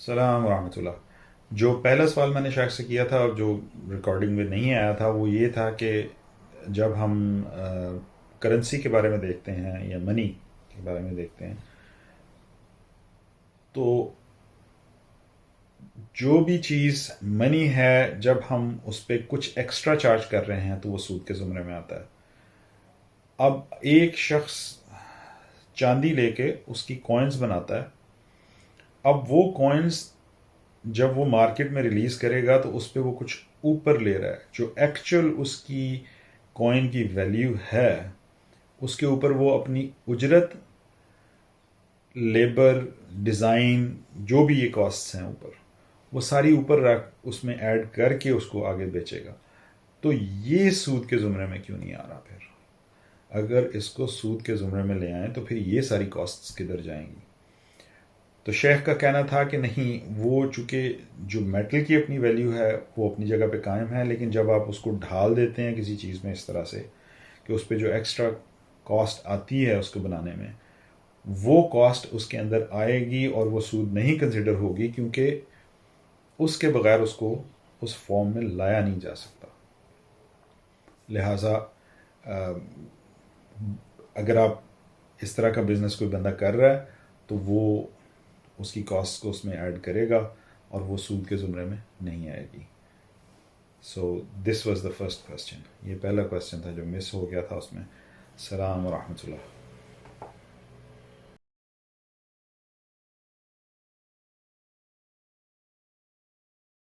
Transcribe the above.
السلام ورحمۃ اللہ. جو پہلا سوال میں نے شاید سے کیا تھا اور جو ریکارڈنگ میں نہیں آیا تھا وہ یہ تھا کہ جب ہم کرنسی کے بارے میں دیکھتے ہیں یا منی کے بارے میں دیکھتے ہیں تو جو بھی چیز منی ہے جب ہم اس پہ کچھ ایکسٹرا چارج کر رہے ہیں تو وہ سود کے زمرے میں آتا ہے. اب ایک شخص چاندی لے کے اس کی کوائنز بناتا ہے. اب وہ کوائنز جب وہ مارکیٹ میں ریلیز کرے گا تو اس پہ وہ کچھ اوپر لے رہا ہے. جو ایکچوئل اس کی کوائن کی ویلیو ہے اس کے اوپر وہ اپنی اجرت، لیبر، ڈیزائن، جو بھی یہ کاسٹس ہیں اوپر وہ ساری اوپر رکھ اس میں ایڈ کر کے اس کو آگے بیچے گا. تو یہ سود کے زمرے میں کیوں نہیں آ رہا؟ پھر اگر اس کو سود کے زمرے میں لے آئیں تو پھر یہ ساری کاسٹس کدھر جائیں گی؟ تو شیخ کا کہنا تھا کہ نہیں، وہ چونکہ جو میٹل کی اپنی ویلیو ہے وہ اپنی جگہ پہ قائم ہے، لیکن جب آپ اس کو ڈھال دیتے ہیں کسی چیز میں اس طرح سے کہ اس پہ جو ایکسٹرا کاسٹ آتی ہے اس کو بنانے میں، وہ کاسٹ اس کے اندر آئے گی اور وہ سود نہیں کنسیڈر ہوگی، کیونکہ اس کے بغیر اس کو اس فارم میں لایا نہیں جا سکتا. لہٰذا اگر آپ اس طرح کا بزنس کوئی بندہ کر رہا ہے تو وہ اس کی کاسٹ کو اس میں ایڈ کرے گا اور وہ سود کے زمرے میں نہیں آئے گی. So this was the first question. یہ پہلا کوشچن تھا جو مس ہو گیا تھا اس میں. السلام ورحمۃ اللہ.